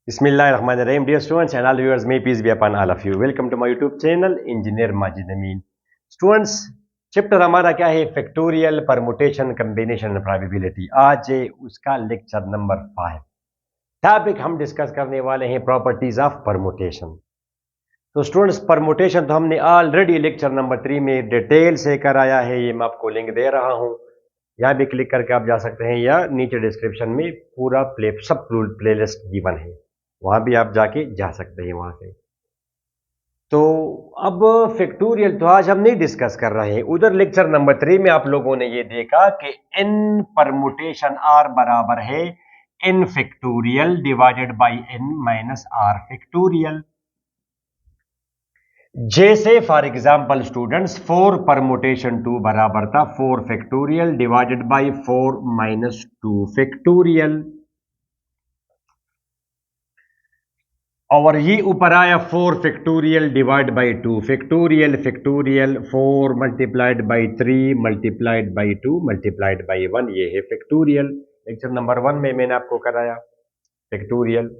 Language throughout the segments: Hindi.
Bismillahirrahmanirrahim. Dear students and all viewers, may peace be upon all of you. Welcome to my YouTube channel, Engineer Majid Amin. Students, chapter हमारा क्या है? Factorial, permutation, combination and probability. आज है उसका लेक्चर नंबर 5. टॉपिक हम डिस्कस करने वाले हैं प्रॉपर्टीज ऑफ परमुटेशन. तो स्टूडेंट्स, परमुटेशन तो हमने ऑलरेडी लेक्चर नंबर 3 में डिटेल से कराया है. ये मैं आपको लिंक दे रहा हूँ, यहाँ भी क्लिक करके आप जा सकते हैं, या नीचे डिस्क्रिप्शन में पूरा सब प्लेलिस्ट गिवन है, वहां भी आप जाके जा सकते हैं वहां से. तो अब फैक्टोरियल तो आज हम नहीं डिस्कस कर रहे हैं. उधर लेक्चर नंबर 3 में आप लोगों ने ये देखा कि n परमुटेशन r बराबर है n factorial divided by n minus r factorial. जैसे फॉर एग्जांपल स्टूडेंट्स 4 परमुटेशन 2 बराबर था 4 factorial divided by 4 minus 2 factorial, और ये ऊपर आया 4 factorial divide by 2 factorial factorial 4 multiplied by 3 multiplied by 2 multiplied by 1. ये है फैक्टोरियल. लेक्चर नंबर 1 में मैंने आपको कराया फैक्टोरियल.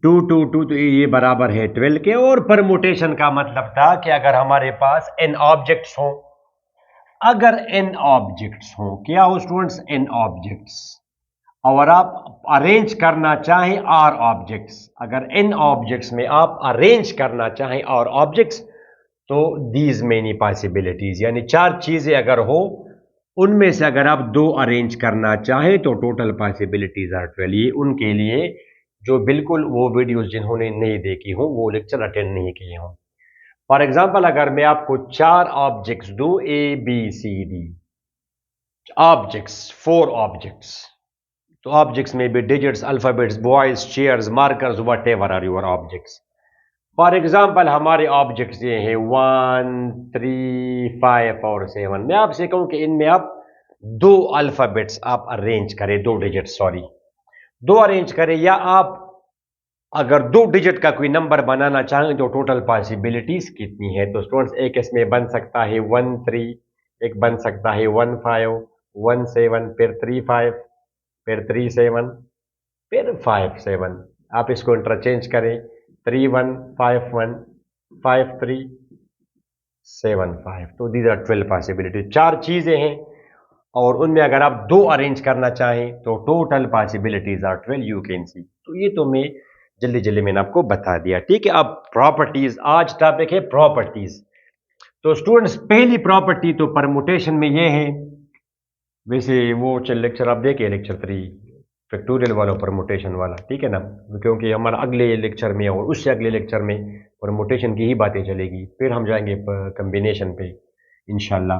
2 2 2 तो ये बराबर है 12 के. और परमुटेशन का मतलब था कि अगर हमारे पास n ऑब्जेक्ट्स हो, अगर n ऑब्जेक्ट्स हो, क्या हो स्टूडेंट्स? n ऑब्जेक्ट्स, और आप अरेंज करना चाहें r ऑब्जेक्ट्स, अगर n ऑब्जेक्ट्स में आप अरेंज करना चाहें r ऑब्जेक्ट्स, तो दीज मेनी पॉसिबिलिटीज, यानी 4 चीजें अगर हो, उनमें से अगर आप 2 अरेंज करना चाहें तो टोटल पॉसिबिलिटीज आर 12. ये उनके लिए जो बिल्कुल वो वीडियोस जिन्होंने नहीं देखी हो, वो लेक्चर अटेंड नहीं किए हों. फॉर एग्जांपल अगर मैं आपको 4 ऑब्जेक्ट्स दूं, A B C D objects, 4 objects, तो ऑब्जेक्ट्स में भी digits, alphabets, boys, chairs, markers, whatever are your objects. For example हमारे ऑब्जेक्ट्स ये हैं 1 3 5 और 7. मैं आपसे कहूं कि इनमें आप 2 अल्फाबेट्स आप अरेंज करें, 2 डिजिट, सॉरी 2 अरेंज करें, या आप अगर 2 डिजिट का कोई नंबर बनाना चाहें तो टोटल पॉसिबिलिटीज कितनी है? तो स्टूडेंट्स, एक इसमें बन सकता है 1 3, एक बन सकता है 1 5 1 7, फिर 3 5, फिर 3 7, फिर 5 7. आप इसको इंटरचेंज करें, 3 1 5 1 5 3 7 5. तो दीज आर 12 पॉसिबिलिटी. 4 चीजें हैं और उनमें अगर आप 2 अरेंज करना चाहें तो total possibilities are 12. You can see. तो ये तो मैं जल्दी जल्दी मैंने आपको बता दिया. ठीक है, अब प्रॉपर्टीज, आज टॉपिक है प्रॉपर्टीज. तो स्टूडेंट्स, पहली प्रॉपर्टी तो परमुटेशन में ये है, वैसे वो लेक्चर आप देखिए, लेक्चर 3 फैक्टोरियल वाला, परमुटेशन वाला, ठीक है ना, क्योंकि हमारा अगले लेक्चर में और उससे अगले लेक्चर में परमुटेशन की ही बातें चलेगी, फिर हम जाएंगे कम्बिनेशन पे इंशाल्लाह.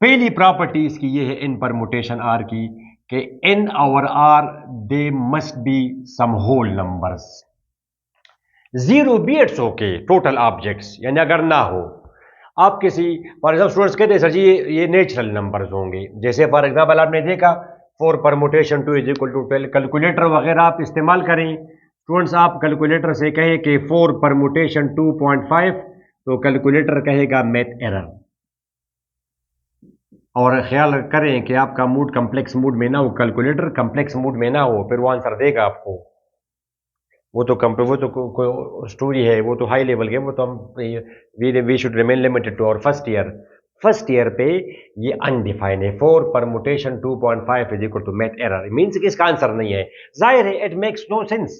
पहली प्रॉपर्टी इसकी ये है इन परमुटेशन आर की, कि n और r they must be some whole numbers. 0 भी इट्स ओके, टोटल ऑब्जेक्ट्स, यानी अगर ना हो, आप किसी, फॉर एग्जाम्पल स्टूडेंट्स कहते हैं सर जी ये नेचुरल नंबर्स होंगे. जैसे फॉर एग्जाम्पल आपने देखा 4 permutation 2 is equal to 12. Calculator वगैरह आप इस्तेमाल करें स्टूडेंट्स. आप कैलकुलेटर से कहें कि 4 परमुटेशन 2.5, तो कैलकुलेटर कहेगा मैथ एरर. और ख्याल करें कि आपका मूड कम्प्लेक्स मूड में ना हो, कैलकुलेटर कम्प्लेक्स मूड में ना हो, फिर वो आंसर देगा आपको. वो तो स्टोरी है, वो तो हाई लेवल के, वो तो हम we should remain limited to our first year पे. ये अनडिफाइंड है. 4 permutation 2.5 is equal to math error, means कि इसका आंसर नहीं है. जाहिर है, इट मेक्स नो सेंस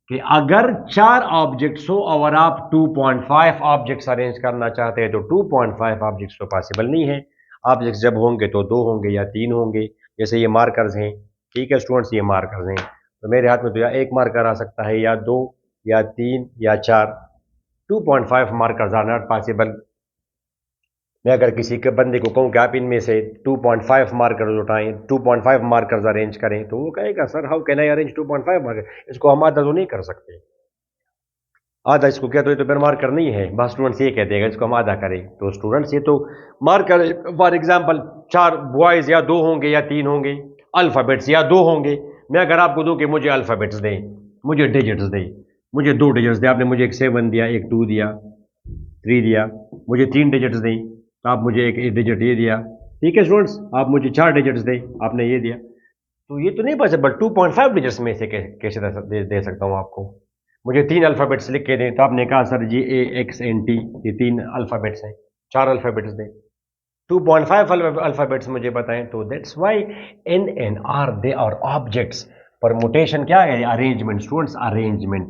कि अगर 4 ऑब्जेक्ट्स हो और आप 2.5 ऑब्जेक्ट्स अरेंज करना चाहते हैं तो 2.5 ऑब्जेक्ट्स तो पॉसिबल नहीं है. ऑब्जेक्ट्स जब होंगे तो 2 होंगे या 3 होंगे. जैसे ये मार्कर्स हैं, ठीक है स्टूडेंट्स, ये मार्कर्स हैं, तो मेरे हाथ में तो या 1 मार्कर आ सकता है, या 2 या 3 या 4. 2.5 मार्कर्स आर नॉट पॉसिबल. मैं अगर किसी के बंदे को कहूं कि आप इनमें से 2.5 मार्कर्स उठाएं, 2.5 मार्कर्स अरेंज करें, तो वो कहेगा sir how can I arrange 2.5 marker, इसको हम आधा तो नहीं कर सकते. आधा इसको क्या, तो ये तो फिर मार्कर नहीं है. बस स्टूडेंट्स ये कह देगा इसको हम आधा करें. तो स्टूडेंट्स, ये तो मार्कर, फॉर एग्जांपल 4 बॉयज या 2 होंगे या 3 होंगे, अल्फाबेट्स या 2 होंगे. मैं अगर आपको दूं कि मुझे अल्फाबेट्स दें, मुझे डिजिट्स दें, मुझे 2 डिजिट्स दें, आपने मुझे एक 7 दिया, एक 2 दिया, 3 दिया, मुझे 3 डिजिट्स दें, तो आप मुझे एक डिजिट ये दिया. ठीक है स्टूडेंट्स, आप मुझे 4 डिजिट्स दें, आपने ये दिया. तो ये तो नहीं पॉसिबल, 2.5 डिजिट्स में से कैसे दे सकता हूं आपको। मुझे 3 अल्फाबेट्स लिख के दें, तो आपने कहा सर जी AXNT, ये 3 अल्फाबेट्स हैं, 4 अल्फाबेट्स दें। 2.5 अल्फाबेट्स मुझे बताएं, तो that's why N and R they are objects. Permutation क्या है? अरेंजमेंट स्टूडेंट्स, अरेंजमेंट,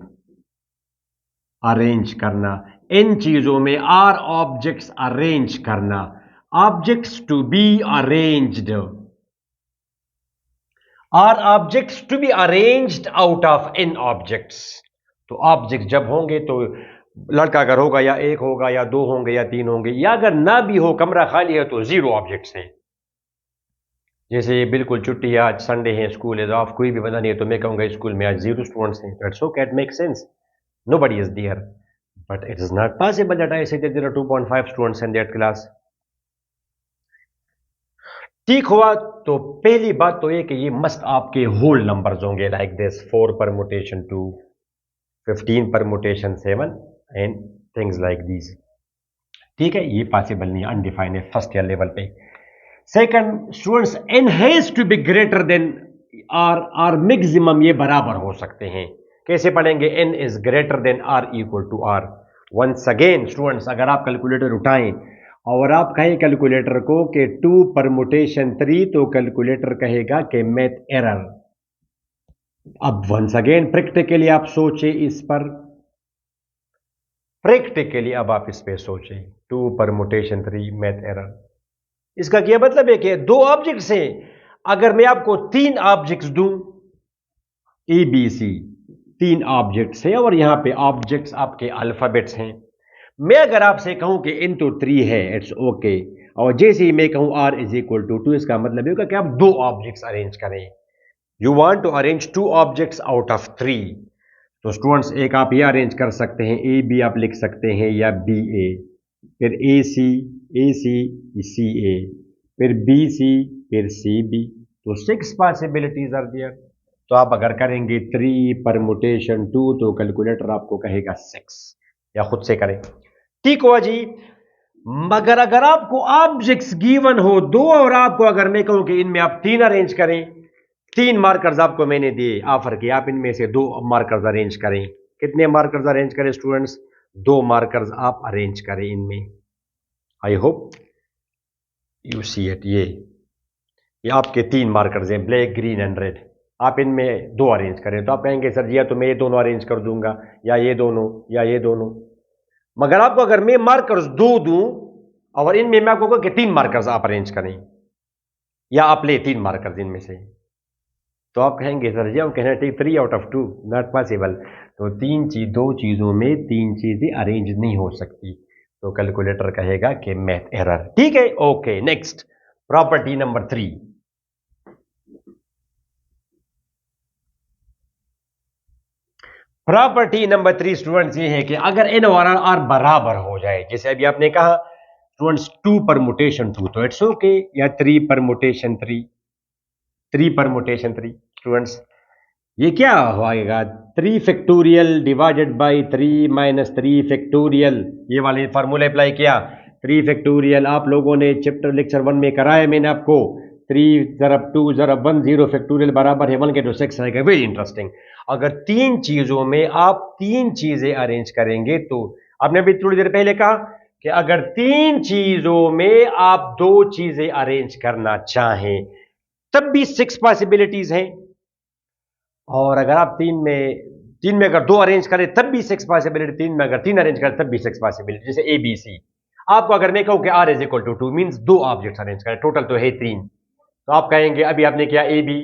अरेंज करना। इन चीजों में आर ऑब्जेक्ट्स, अरेंज करना, objects to be arranged, r objects to be arranged out of n objects. तो ऑब्जेक्ट जब होंगे तो लड़का अगर होगा या एक होगा या दो होंगे या तीन होंगे, या अगर ना भी हो, कमरा खाली है, तो 0 ऑब्जेक्ट्स हैं। जैसे ये बिल्कुल छुट्टी है, आज संडे है, स्कूल इज ऑफ, कोई भी बंदा नहीं है, तो मैं कहूंगा स्कूल में आज 0 स्टूडेंट्स हैं। That's okay, it makes sense, nobody is there, but it is not possible that I say that there are 2.5 students in that class. ठीक हुआ, तो पहली बात तो ये कि ये मस्ट आपके होल नंबर्स होंगे, like this 4 permutation 2, 15 permutation 7 and things like these. ठीक है, ये पॉसिबल नहीं, अनडिफाइंड है फर्स्ट ईयर लेवल पे। Second students, n has to be greater than r maximum, ये बराबर हो सकते हैं। कैसे पढ़ेंगे? n is greater than r equal to r। Once again students, अगर आप कैलकुलेटर उठाएं और आप कहें कैलकुलेटर को कि 2 परमुटेशन 3, तो कैलकुलेटर कहेगा कि मैथ एरर। अब वंस अगेन प्रैक्टिकली आप सोचें इस पर, प्रैक्टिकली अब आप इस पे सोचें, 2 परमुटेशन 3 मैथ एरर। इसका क्या मतलब है कि 2 ऑब्जेक्ट्स हैं। अगर मैं आपको 3 ऑब्जेक्ट्स दूं, ABC 3 ऑब्जेक्ट्स हैं, और यहां पे ऑब्जेक्ट्स आपके अल्फाबेट्स हैं। मैं अगर आपसे कहूं कि इन तो 3 है, इट्स ओके, और जैसे ही मैं कहूं R इज इक्वल टू 2, इसका मतलब होगा कि आप 2 ऑब्जेक्ट्स अरेंज करें। You want to arrange 2 objects out of 3। तो स्टूडेंट्स, एक आप ये अरेंज कर सकते हैं, AB आप लिख सकते हैं, या BA, फिर AC, CA, फिर BC, फिर CB। तो 6 पॉसिबिलिटीज आर देयर। तो आप अगर करेंगे 3 परमुटेशन 2, तो कैलकुलेटर आपको कहेगा 6, या खुद से करें। ठीक हुआ जी। मगर अगर आपको ऑब्जेक्ट्स गिवन हो 2, और आपको अगर मैं कहूं कि इनमें आप 3 अरेंज करें, 3 मार्कर्स आपको मैंने दिए ऑफर किए, आप इनमें से 2 मार्कर्स अरेंज करें। कितने मार्कर्स अरेंज करें स्टूडेंट्स? 2 मार्कर्स आप अरेंज करें इनमें। I hope you see it. ये आपके 3 मार्कर्स हैं, ब्लैक, ग्रीन एंड रेड। आप इनमें 2 अरेंज करें, तो आप कहेंगे सर जी, या तो मैं ये दोनों अरेंज कर दूंगा, या ये दोनों, या ये दोनों। मगर आपको अगर मैं मार्कर्स 2 दूं, और इनमें मैं आपको कहूं कि 3 मार्कर्स आप अरेंज करें, या आप ले 3 मार्कर्स इनमें से, तो आप कहेंगे सर जी, हम कहना ठीक 3 आउट ऑफ 2, नॉट पॉसिबल। तो 2 चीजों में 3 चीजें अरेंज नहीं हो सकती, तो कैलकुलेटर कहेगा कि मैथ एरर। ठीक है, okay. Next, property number 3। Property number 3 students ये है कि अगर n और r बराबर हो जाए, जैसे अभी आपने कहा स्टूडेंट्स 2 परमुटेशन 2, तो इट्स ओके, या 3 परमुटेशन 3, 3 परमुटेशन 3। स्टूडेंट्स, ये क्या होगा? 3 factorial divided by 3 minus 3 factorial, ये वाले फार्मूला अप्लाई किया। 3 फैक्टोरियल आप लोगों ने चैप्टर लेक्चर 1 में कराया, मैंने आपको। 3 ज़रब 2 ज़रब 1, 0 फैक्टोरियल बराबर है 1 के, तो 6 आएगा। Very interesting. अगर 3 चीजों में आप 3 चीजें अरेंज करेंगे, तो आपने अभी थोड़ी देर पहले कहा कि अगर 3 चीजों में आप 2 चीजें अरेंज करना चाहें, तब भी 6 पॉसिबिलिटीज हैं। और अगर आप 3 में अगर 2 अरेंज करें, तब भी 6 पॉसिबिलिटी। 3 में अगर 3 अरेंज करें, तब भी 6 पॉसिबिलिटी। जैसे ABC, आपको अगर मैं कहूं कि R is equal to 2, means 2 objects arrange करें, टोटल तो है 3। तो आप कहेंगे, अभी आपने किया AB,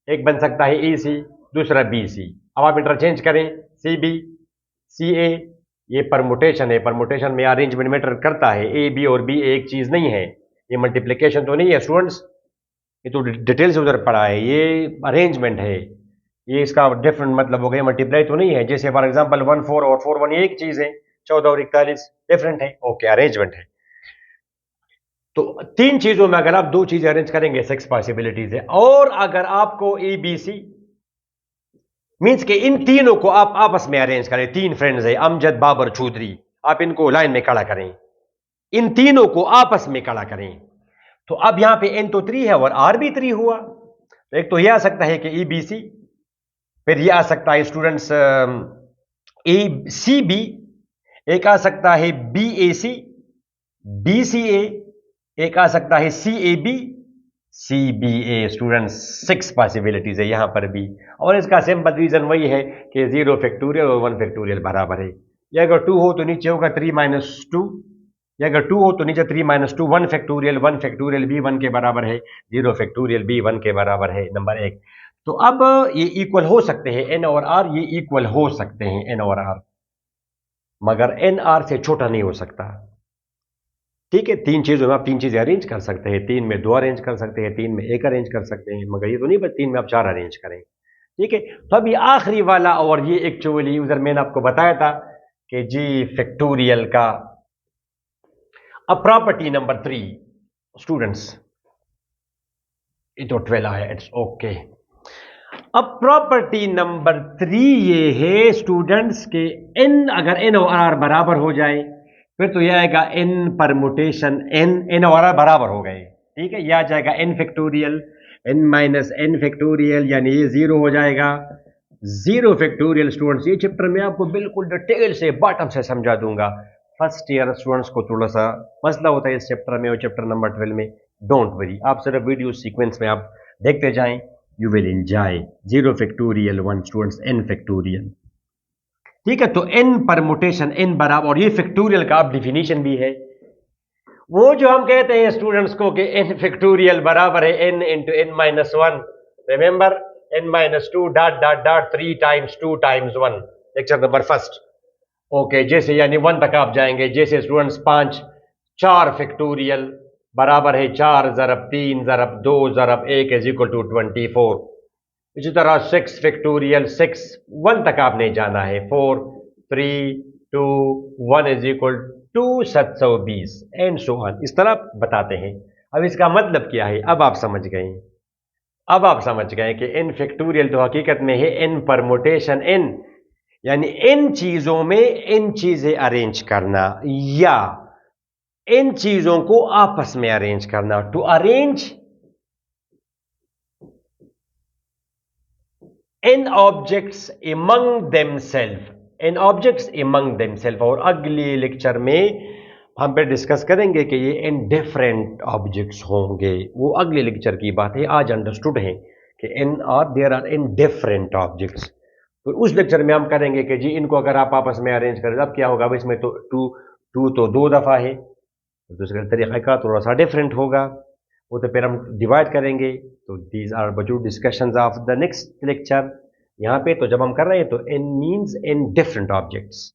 एक बन सकता है AC, दूसरा BC। अब आप इंटरचेंज करें, CB, CA, ये परमुटेशन है। परमुटेशन में अरेंजमेंट मैटर करता है। AB और BA एक चीज नहीं है, ये मल्टीप्लीकेशन तो नहीं है स्टूडेंट्स, ये तो डिटेल से उधर पड़ा है, ये अरेंजमेंट है। ये इसका डिफरेंट मतलब हो गया, मल्टीप्लाई तो नहीं है। जैसे फॉर एग्जांपल 1 4 और 4 1 एक चीज है, 14 और 41 डिफरेंट है। ओके, अरेंजमेंट है। तो 3 चीजों में अगर आप 2 चीजें अरेंज करेंगे, 6 पॉसिबिलिटीज है। और अगर आपको ABC मींस के इन तीनों को आप आपस में अरेंज करें, 3 फ्रेंड्स है, अमजद, बाबर, चौधरी, आप इनको लाइन में खड़ा करें, इन तीनों को आपस में खड़ा करें, तो अब यहां पे n तो 3 है और r भी 3 हुआ। तो एक तो ये आ सकता है कि ई बी सी, फिर ये आ सकता है स्टूडेंट्स ए सी बी, एक आ सकता है B A C, B C ए, एक आ सकता है C A B, C B A. Students 6 possibilities है यहां पर भी, और इसका सिंपल रीजन वही है कि 0 फैक्टोरियल और 1 फैक्टोरियल बराबर है। या अगर 2 हो तो नीचे होगा 3 माइनस 2, या अगर 2 हो तो नीचे 3 माइनस 2, 1 फैक्टोरियल भी 1 के बराबर है, 0 फैक्टोरियल भी 1 के बराबर है, नंबर 1। तो अब ये इक्वल हो सकते हैं एन और आर, ये इक्वल हो सकते हैं एन और आर, मगर एन आर से छोटा नहीं हो सकता। ठीक है, 3 चीजों में आप 3 चीजें अरेंज कर सकते हैं, 3 में 2 अरेंज कर सकते हैं, 3 में 1 अरेंज कर सकते हैं, मगर ये तो नहीं बस 3 में आप 4 अरेंज करें। ठीक है, तो अभी आखिरी वाला, और ये एक्चुअली उधर मैंने आपको बताया था कि जी फैक्टोरियल का अब प्रॉपर्टी नंबर 3 स्टूडेंट्स, ये तो 12 है, इट्स ओके। अब प्रॉपर्टी नंबर 3 ये है स्टूडेंट्स के एन, अगर एन और आर बराबर हो जाए फिर तो यह आएगा एन परमुटेशन एन और आर बराबर हो गए। ठीक है, यह आ जाएगा n factorial, n minus n factorial, यानी ये 0 हो जाएगा, 0 फैक्टोरियल। स्टूडेंट्स ये चैप्टर में आपको बिल्कुल डिटेल से बॉटम से समझा दूंगा। फर्स्ट ईयर स्टूडेंट्स को थोड़ा सा मसला होता है इस चैप्टर में और चैप्टर नंबर 12 में, डोंट वरी, आप सिर्फ वीडियो सीक्वेंस में आप देखते जाएं, you will enjoy. 0 factorial 1 students n factorial. ठीक है, तो एन परमुटेशन एन बराबर, और ये फैक्टोरियल का अब डिफिनीशन भी है, वो जो हम कहते हैं स्टूडेंट्स को कि एन फैक्टोरियल बराबर है n into n minus 1, remember n minus 2 dot dot dot 3 times 2 times 1, lecture number first. Okay, जैसे यानी 1 तक आप जाएंगे, जैसे स्टूडेंट्स 5 4 फैक्टोरियल बराबर है 4 ज़रब 3 ज़रब 2 ज़रब 1 इज इक्वल टू 24। इसी तरह 6 फैक्टोरियल 6 1 तक आपने जाना है, 4 3 2 1 is equal to 720 and so on, इस तरह बताते हैं। अब इसका मतलब क्या है, अब आप समझ गए, अब आप समझ गए कि एन फैक्टोरियल तो हकीकत में है एन परमुटेशन एन, यानी इन चीजों में इन चीजें अरेंज करना या इन चीजों को आपस में अरेंज करना, to arrange n objects among themself, n objects among themself. और अगले लेक्चर में हम पे डिस्कस करेंगे कि ये इन डिफरेंट ऑब्जेक्ट्स होंगे, वो अगले लेक्चर की बात है, आज अंडरस्टूड है कि n are there are n different objects. तो उस लेक्चर में हम करेंगे कि जी इनको अगर आप आपस में अरेंज करें अब क्या होगा, अब इसमें तो टू तो 2 दफ़ा है, तो दूसरे तरीक़े का थोड़ा सा डिफरेंट होगा, वो तो फिर हम डिवाइड करेंगे। तो दीज आर बजू discussions of the next lecture. यहाँ पे तो जब हम कर रहे हैं तो in means in different objects,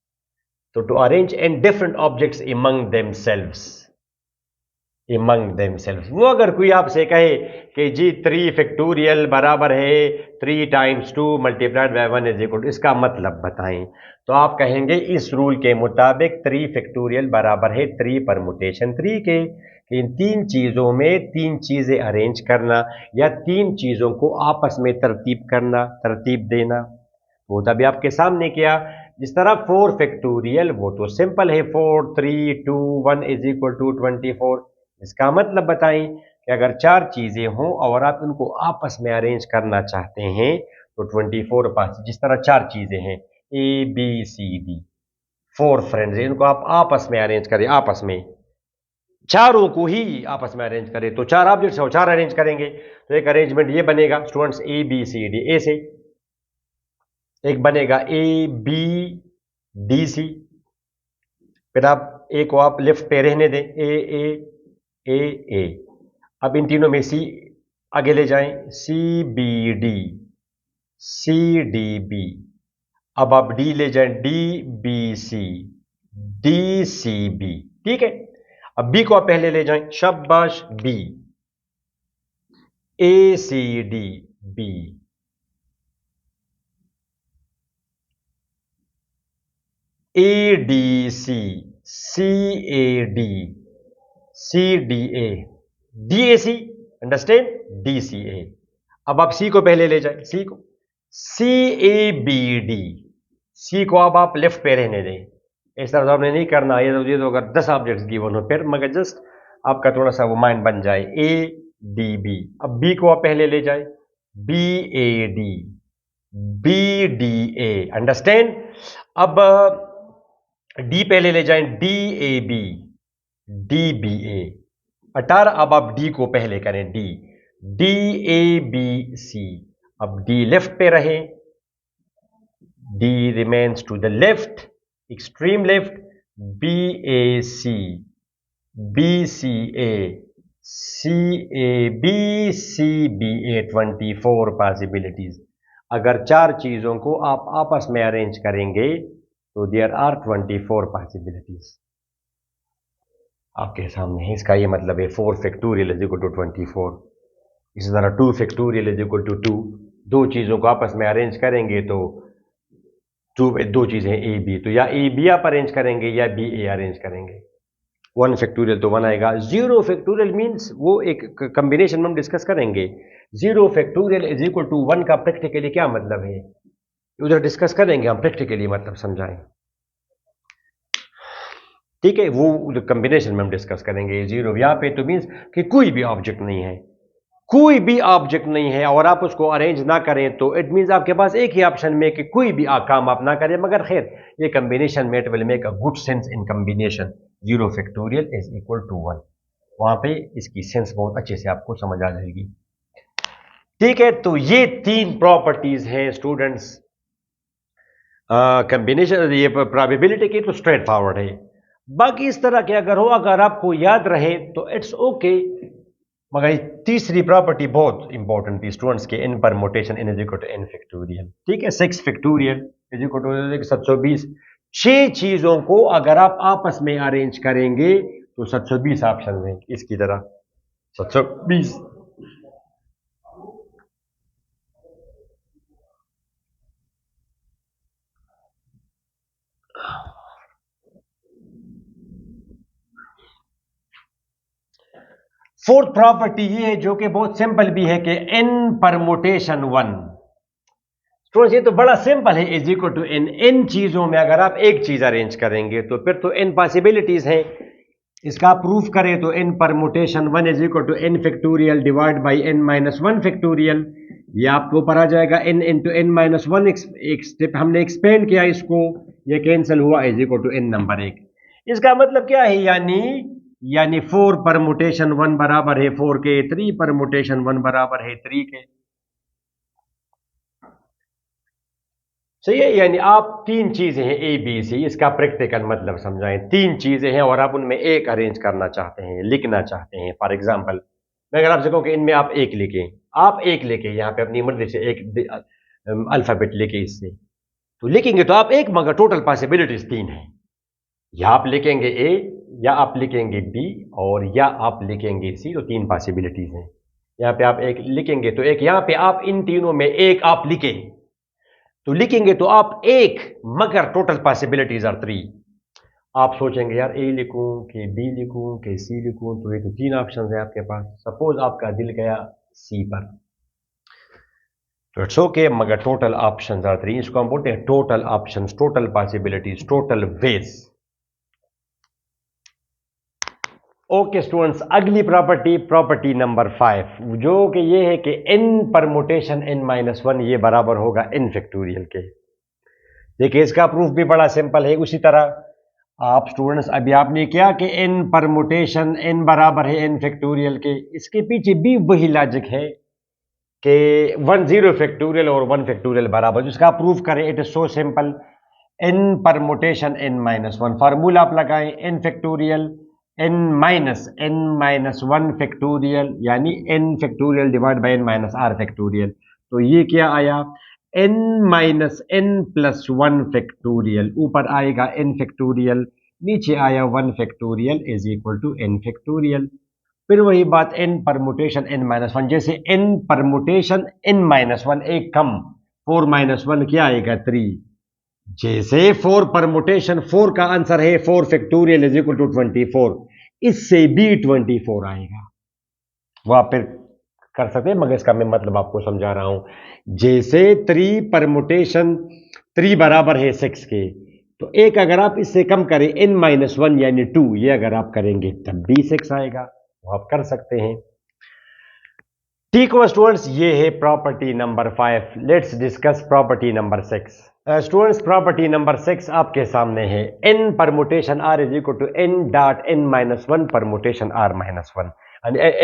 तो to arrange in different objects among themselves, among themselves. वो अगर कोई आपसे कहे कि जी 3 फैक्टोरियल बराबर है 3 times 2 multiplied by 1 is equal to, इसका मतलब बताएं, तो आप कहेंगे इस रूल के मुताबिक 3 फैक्टोरियल बराबर है 3 परमुटेशन 3 के। इन 3 चीजों में 3 चीजें अरेंज करना या 3 चीजों को आपस में तरतीब करना, तरतीब देना, वो तभी आपके सामने किया। जिस तरह 4 फैक्टोरियल वो तो सिंपल है, 4 3 2 1 इज इक्वल टू 24। इसका मतलब बताएं कि अगर 4 चीजें हों और आप उनको आपस में अरेंज करना चाहते हैं तो 24 पास, जिस तरह 4 चीजें हैं A B C D, 4 friends, इनको आप आपस में अरेंज करें, आपस में चारों को ही आपस में अरेंज करें, तो 4 ऑब्जेक्ट्स हो 4 अरेंज करेंगे, तो एक अरेंजमेंट ये बनेगा students A B C D, A से एक बनेगा ए बी डी सी, फिर आप ए को आप लेफ्ट पे रहने दें, ए ए ए ए, अब इन तीनों में सी आगे ले जाएं, C B D, C D B, अब आप डी ले जाएं, D B C, D C B. ठीक है, अब बी को आप पहले ले जाएं, शाबाश B, A C D B, A D C, C A D, C D A, D A C, understand, D C A. अब आप सी को पहले ले जाए, सी को, सी ए बी डी, सी को अब आप लेफ्ट पे रहने दें, इस तरह तो आपने नहीं करना, ये तो अगर 10 ऑब्जेक्ट्स गिवन हो फिर, मगर जस्ट आपका थोड़ा सा वो माइंड बन जाए, ए डी बी। अब बी को आप पहले ले जाए, BAD, BDA, अंडरस्टैंड। अब डी पहले ले जाएं, DAB, DBA, 18। अब आप डी को पहले करें, DABC। अब डी लेफ्ट पे रहे, D remains to the left, extreme left, BAC, BCA, CAB, CBA, 24 possibilities. अगर चार चीजों को आप आपस में अरेंज करेंगे तो देयर आर 24 पॉसिबिलिटीज आपके सामने है। इसका ये मतलब है 4 फैक्टोरियल इज इक्वल टू 24। इसी तरह 2 फैक्टोरियल इज इक्वल टू 2। दो चीजों को आपस में अरेंज करेंगे तो दो चीजें ए बी, तो या ए बी आप अरेंज करेंगे या बी ए अरेंज करेंगे। 1 फैक्टोरियल तो 1 आएगा। 0 फैक्टोरियल मीन्स वो एक कॉम्बिनेशन में हम डिस्कस करेंगे। 0 फैक्टोरियल इज इक्वल टू 1 का प्रैक्टिकली क्या मतलब है, उधर डिस्कस करेंगे हम, प्रैक्टिकली मतलब समझाएं, ठीक है। वो कॉम्बिनेशन में हम डिस्कस करेंगे। 0 यहां पे तो मीन्स कि कोई भी ऑब्जेक्ट नहीं है, कोई भी ऑब्जेक्ट नहीं है और आप उसको अरेंज ना करें तो इट मीन्स आपके पास एक ही ऑप्शन में कि कोई भी काम आप ना करें। मगर खैर ये कॉम्बिनेशन में it will make a good sense in combination. 0 factorial is equal to 1, वहां पे इसकी सेंस बहुत अच्छे से आपको समझ आ जाएगी, ठीक है। तो ये 3 प्रॉपर्टीज हैं स्टूडेंट्स कॉम्बिनेशन, ये प्रोबेबिलिटी की तो स्ट्रेट फॉरवर्ड है। बाकी इस तरह के अगर हो, अगर आपको याद रहे तो इट्स ओके। मगर तीसरी प्रॉपर्टी बहुत इंपॉर्टेंट थी स्टूडेंट्स के, n permutation n is equal to n factorial, ठीक है। 6 फैक्टोरियल इज इक्वल टू 720। 6 चीजों को अगर आप आपस में अरेंज करेंगे तो 720 ऑप्शन है इसकी तरह 720। फोर्थ प्रॉपर्टी ये है जो कि बहुत सिंपल भी है कि n परमुटेशन 1। स्टूडेंट्स ये तो बड़ा सिंपल है, इज इक्वल टू n चीजों में अगर आप एक चीज अरेंज करेंगे तो फिर तो n पॉसिबिलिटीज हैं। इसका प्रूफ करें तो n permutation 1 is equal to n factorial divide by n minus 1 factorial. ये आपके ऊपर आ जाएगा n इंटू n माइनस 1। एक स्टेप हमने एक्सपेंड किया इसको, ये कैंसिल हुआ, is equal to n number 1। इसका मतलब क्या है, यानी 4 परमुटेशन 1 बराबर है 4 के, 3 परमुटेशन 1 बराबर है 3 के, सही है। यानी आप 3 चीजें हैं ए बी सी, इसका प्रैक्टिकल मतलब समझाएं। 3 चीजें हैं और आप उनमें एक अरेंज करना चाहते हैं, लिखना चाहते हैं। फॉर एग्जांपल मैं अगर आपसे कहूं कि इनमें आप एक लिखें, आप एक लिखें यहां पे अपनी मर्जी से एक अल्फाबेट लिखे इससे, तो लिखेंगे तो आप एक, मगर टोटल पॉसिबिलिटीज 3 है। या आप लिखेंगे ए, या आप लिखेंगे बी, और या आप लिखेंगे सी, तो 3 पॉसिबिलिटीज हैं। यहां पे आप एक लिखेंगे तो एक, यहां पे आप इन तीनों में एक आप लिखें तो लिखेंगे तो आप एक, मगर टोटल पॉसिबिलिटीज आर 3। आप सोचेंगे यार ए लिखूं कि बी लिखूं कि सी लिखूं, तो ये तो 3 ऑप्शन है आपके पास। सपोज आपका दिल गया सी पर, तो इट्स ओके, मगर टोटल ऑप्शंस आर 3। इसको हम बोलते हैं total options, total possibilities, total ways. Okay students, अगली प्रॉपर्टी नंबर 5, जो कि ये है कि n परमुटेशन n माइनस 1 ये बराबर होगा n फैक्टोरियल के। देखिए इसका प्रूफ भी बड़ा सिंपल है। उसी तरह आप स्टूडेंट्स अभी आपने किया कि n परमुटेशन n बराबर है n फैक्टोरियल के, इसके पीछे भी वही लॉजिक है कि 0 फैक्टोरियल और 1 फैक्टोरियल बराबर, जिसका प्रूफ करें। It is so simple, n permutation n minus 1, formula आप लगाएं n factorial n minus 1 factorial, यानी n factorial divide by n minus r factorial. तो ये क्या आया, n minus n plus 1 factorial, ऊपर आएगा n फैक्टोरियल, नीचे आया 1 factorial is equal to n factorial. फिर वही बात n परमुटेशन n माइनस 1, जैसे n परमुटेशन n माइनस 1 एक कम, 4 माइनस 1 क्या आएगा 3। जैसे 4 परमुटेशन 4 का आंसर है 4 फैक्टोरियल इज इक्वल टू 24, इससे भी 24 आएगा। वो आप फिर कर सकते हैं, मगर इसका मैं मतलब आपको समझा रहा हूं। जैसे 3 परमुटेशन 3 बराबर है 6 के, तो एक अगर आप इससे कम करें n माइनस 1 यानी 2, ये अगर आप करेंगे तब भी 6 आएगा। वो आप कर सकते हैं। ठीक हुआ स्टूडेंट्स, ये है property number 5। Let's discuss property number 6। Students, property number 6 आपके सामने है। n permutation r is equal to n dot n minus one permutation r minus one.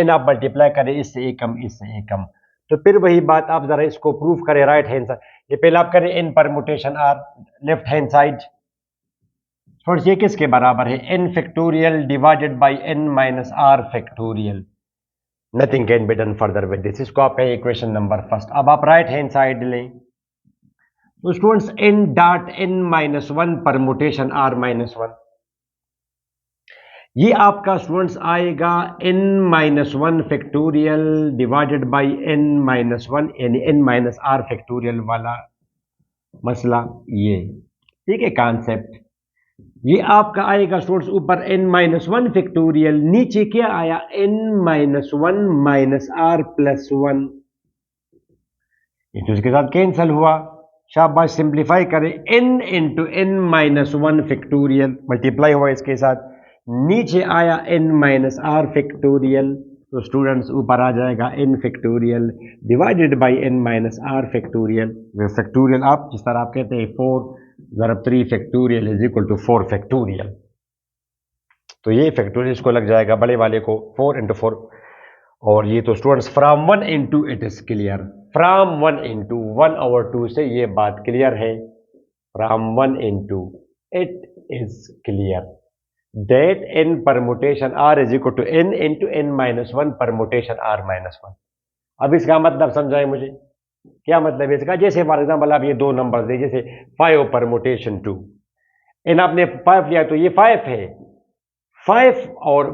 n आप मल्टीप्लाई करें इससे एक कम, इससे एक कम, तो फिर वही बात, आप जरा इसको प्रूफ करें राइट हैंड साइड। ये पहले आप करें n permutation r left hand side. Students, ये किसके बराबर है? n factorial divided by n minus r factorial. Nothing can be done further with this. इसको आप कहें इक्वेशन नंबर फर्स्ट। अब आप राइट हैंड साइड लें, तो students n dot n minus one permutation r minus one, ये आपका स्टूडेंट्स आएगा n minus one factorial divided by n minus one, यानी n माइनस r फैक्टोरियल वाला मसला। ये ठीक है कॉन्सेप्ट। ये आपका आएगा स्टूडेंट्स ऊपर n माइनस वन फैक्टोरियल, नीचे क्या आया? n minus one minus r plus one. ये तो इसके साथ कैंसिल हुआ। शाबाश, सिंप्लीफाई करें, n into n minus one factorial multiply हुआ इसके साथ, नीचे आया n माइनस r फैक्टोरियल, तो स्टूडेंट्स ऊपर आ जाएगा n factorial divided by n minus r factorial. Factorial आप जिस तरह आप कहते हैं 4 ज़रब 3 factorial is equal to 4 factorial, तो ये फैक्टोरियल इसको लग जाएगा बड़े वाले को 4 इंटू 4। और ये तो students from 1 into it is clear, from 1 into 1 over 2 से ये बात क्लियर है। From 1 into it is clear that n permutation r is equal to n into n minus one permutation r minus one. अब इसका मतलब समझाएं मुझे, क्या मतलब है इसका? जैसे फॉर एग्जाम्पल आप ये दो नंबर दे, जैसे 5 परमुटेशन 2, n आपने 5 लिया तो ये 5 है, 5 और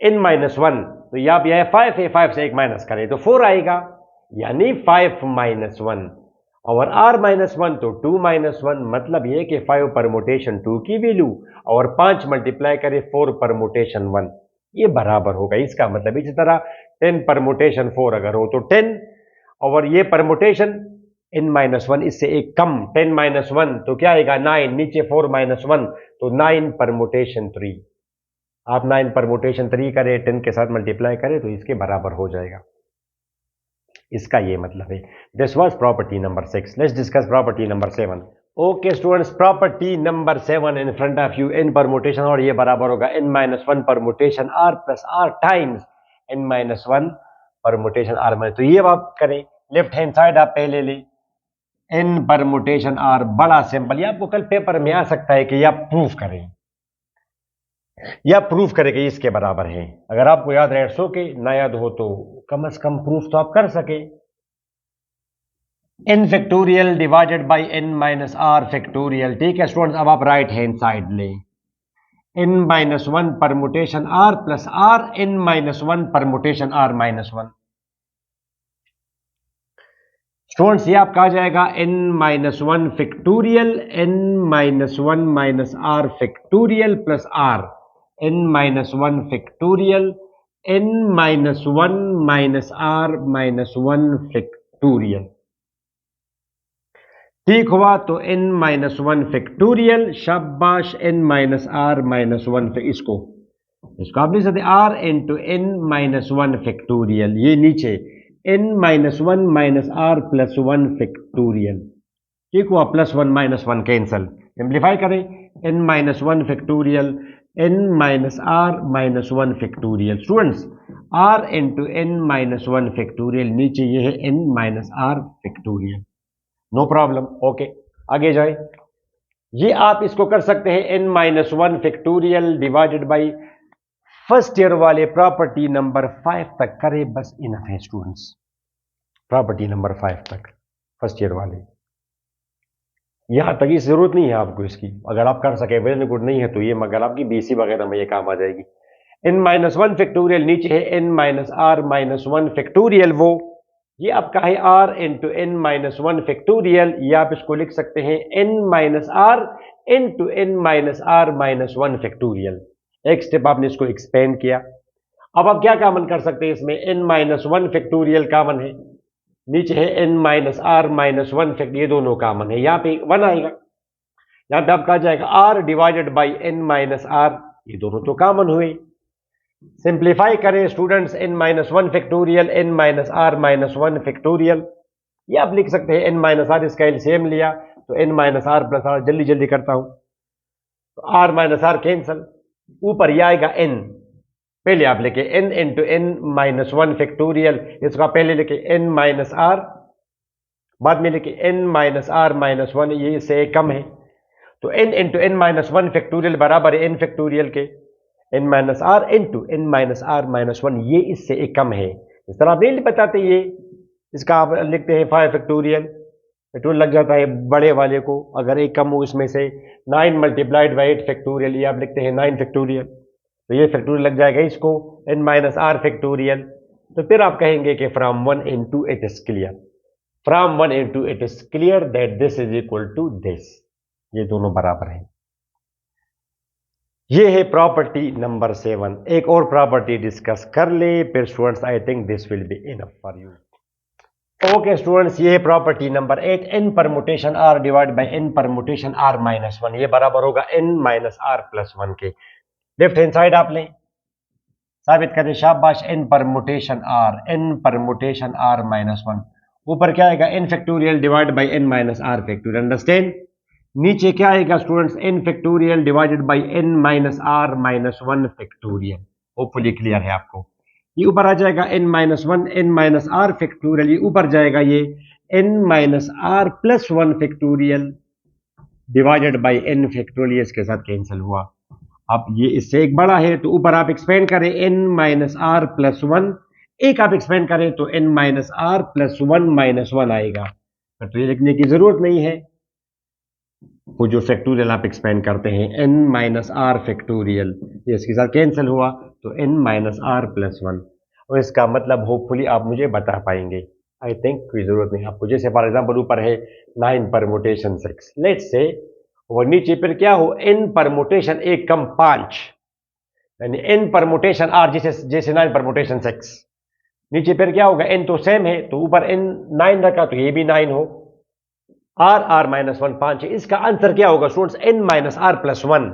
n माइनस वन, तो यहाँ पे 5 है, 5 से एक माइनस करें तो 4 आएगा, यानी 5 माइनस वन। और r माइनस वन तो 2 माइनस वन, मतलब ये कि 5 परमुटेशन 2 की वैल्यू और 5 मल्टीप्लाई करें 4 परमुटेशन 1, ये बराबर होगा। इसका मतलब इसी तरह 10 परमुटेशन 4 अगर हो तो 10, और ये परमुटेशन n माइनस वन इससे एक कम 10 माइनस वन, तो क्या आएगा? 9, नीचे 4 माइनस वन, तो 9 परमुटेशन 3। आप 9 परमुटेशन 3 करें 10 के साथ मल्टीप्लाई करें तो इसके बराबर हो जाएगा। इसका ये मतलब है। This was property number 6। Let's discuss property number 7। Okay students, property number 7 in front of you, n permutation, और ये बराबर होगा n minus one permutation r plus r times n minus one permutation r minus. तो ये आप करें, लेफ्ट हैंड साइड आप पहले लें, n परमुटेशन r, बड़ा सिंपल। ये आपको कल पेपर में आ सकता है कि आप प्रूफ करें, या प्रूफ करें कि इसके बराबर है। अगर आपको याद रहे सो के, ना याद हो तो कम से कम प्रूफ तो आप कर सके। n factorial divided by n minus r factorial. ठीक है स्टूडेंट्स, अब आप राइट हैंड साइड लें, n minus one permutation r plus r n minus one permutation r minus one. Students, ये आपका आ जाएगा n minus one factorial, n minus one minus r factorial plus r n minus one factorial, n minus one minus r minus one factorial. ठीक हुआ, तो n माइनस वन फैक्टोरियल, शाबाश, n minus r minus one, इसको आप लिख सकते r into n minus one factorial, ये नीचे n minus one minus r plus one factorial. ठीक हुआ, plus one minus one cancel, simplify करें, n minus one factorial, n minus r minus one factorial. Students, r into n minus one factorial, नीचे ये है n minus r factorial. No problem, okay आगे जाए। ये आप इसको कर सकते हैं n minus one factorial divided by first year वाले प्रॉपर्टी नंबर 5 तक करें, बस इनफ है स्टूडेंट्स। प्रॉपर्टी नंबर 5 तक फर्स्ट ईयर वाले, यहां तक की जरूरत नहीं है आपको इसकी। अगर आप कर सके वेल गुड, नहीं है तो ये, मगर आपकी बीसी वगैरह में ये काम आ जाएगी। n माइनस वन फैक्टोरियल, नीचे है n minus r minus one factorial, वो ये आपका है r into n minus one factorial, ये आप इसको लिख सकते हैं n minus r into n minus r minus one factorial. एक स्टेप आपने इसको एक्सपेंड किया। अब आप क्या कॉमन कर सकते हैं इसमें? n minus one factorial common है, नीचे है n minus r minus one factorial, ये दोनों कॉमन है, यहाँ पे 1 आएगा, यहाँ पे आपका आ जाएगा r divided by n minus r, ये दोनों तो कॉमन हुए। सिंप्लीफाई करें students, n minus one factorial n minus r minus one factorial, या आप लिख सकते हैं n माइनस आर, इसका एलसीएम लिया तो n minus r plus r, जल्दी जल्दी करता हूं, तो आर माइनस आर कैंसल, ऊपर यह आएगा n, पहले आप लिखे n into n minus one factorial, इसका पहले लिखे n माइनस आर, बाद में लिखे n minus r minus one, ये इससे कम है, तो n into n minus one factorial बराबर है n फैक्टोरियल के n minus r into n minus r minus one, ये इससे एक कम है। इस तरह आप नहीं बताते, ये इसका आप लिखते हैं 5 फैक्टोरियल, फैक्टोरियल लग जाता है बड़े वाले को, अगर एक कम हो उसमें से 9 मल्टीप्लाइड बाई 8 फैक्टोरियल, ये आप लिखते हैं 9 फैक्टोरियल, तो ये फैक्टोरियल लग जाएगा इसको n माइनस आर फैक्टोरियल, तो फिर आप कहेंगे कि from 1 into it is clear, from 1 into it is clear that this is equal to this, ये दोनों बराबर हैं। ये है प्रॉपर्टी नंबर 7। एक और प्रॉपर्टी डिस्कस कर ले फिर students, I think this will be enough for you. Okay students, ये है property number 8, n permutation r divide by n permutation r minus one, ये बराबर होगा n minus r plus one के। लेफ्ट हैंड साइड आप लें, साबित करें, शाबाश, n permutation r minus one, ऊपर क्या आएगा n factorial divide by n minus r factorial, understand. नीचे क्या आएगा students, n factorial divided by n minus r minus one factorial, hopefully clear है आपको। ये ऊपर आ जाएगा n minus one n minus r factorial, ये ऊपर जाएगा ये n minus r plus one factorial divided by n factorial, इसके साथ कैंसिल हुआ। अब ये इससे एक बड़ा है तो ऊपर आप एक्सपेंड करें n minus r plus one, एक आप एक्सपेंड करें तो n minus r plus one minus one आएगा, तो ये लिखने की जरूरत नहीं है। वो जो फैक्टोरियल आप एक्सपेंड करते हैं n माइनस आर फैक्टोरियल, ये इसके साथ कैंसिल हुआ तो n minus r plus one, और इसका मतलब होपफुली आप मुझे बता पाएंगे, आई थिंक कोई जरूरत नहीं आपको। जैसे फॉर एग्जांपल ऊपर है 9 परमुटेशन 6, लेट्स से, और नीचे फिर क्या हो n परमुटेशन 1 कम 5, यानी n परमुटेशन r, जैसे जैसे 9 परमुटेशन 6, नीचे फिर क्या होगा, n तो सेम है तो ऊपर n 9 रखा तो ये भी 9 हो, r माइनस वन 5 है, इसका आंसर क्या होगा students, n minus r plus one,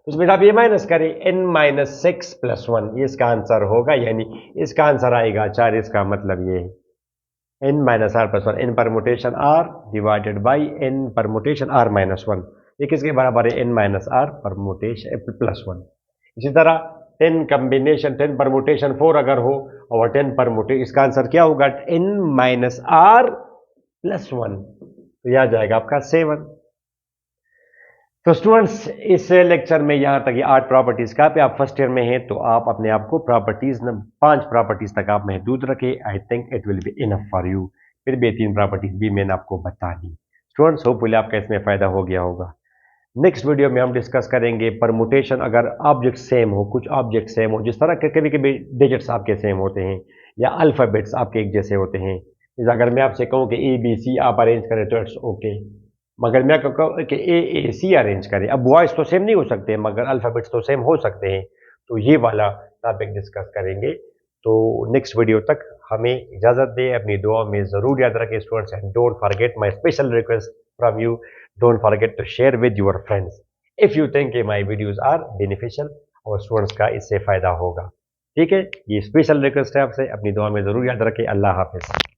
उसमें आप ये माइनस करें n minus six plus one, ये इसका आंसर होगा, यानी इसका आंसर आएगा 4, इसका मतलब ये है n minus r plus one, n permutation r divided by n permutation r minus one, ये किसके बराबर है, n minus r permutation plus one. इसी तरह 10 कॉम्बिनेशन 10 परमुटेशन 4 अगर हो और 10 परमुटेशन, इसका आंसर क्या होगा, n minus r plus one, तो यह आ जाएगा आपका 7। तो स्टूडेंट्स, इस लेक्चर में यहां तक ये 8 प्रॉपर्टीज का, पे आप फर्स्ट ईयर में हैं तो आप अपने आप को प्रॉपर्टीज 5 प्रॉपर्टीज तक आप महदूद रखें, I think it will be enough for you. फिर भी 3 प्रॉपर्टीज भी मैंने आपको बता दी। स्टूडेंट्स, होपफुली आपका इसमें फायदा हो गया होगा। नेक्स्ट वीडियो में हम डिस्कस करेंगे परमुटेशन, अगर ऑब्जेक्ट सेम हो, कुछ ऑब्जेक्ट सेम हो, जिस तरह के कभी कभी डिजिट्स आपके सेम होते हैं या अल्फ़ाबेट्स आपके एक जैसे होते हैं, अगर मैं आपसे कहूँ कि ABC आप अरेंज करें तो इट्स ओके, मगर मैं कहूँ कि AAC अरेंज करें, अब वॉइस तो सेम नहीं हो सकते मगर अल्फ़ाबेट्स तो सेम हो सकते हैं, तो ये वाला टॉपिक डिस्कस करेंगे। तो नेक्स्ट वीडियो तक हमें इजाज़त दें, अपनी दुआ में ज़रूर याद रखें students, and don't forget my special request from you, don't forget to share with your friends if you think my videos are beneficial और स्टूडेंट्स का इससे फ़ायदा होगा। ठीक है, ये स्पेशल रिक्वेस्ट है आपसे, अपनी दुआ में ज़रूर याद रखें। अल्लाह हाफिज़।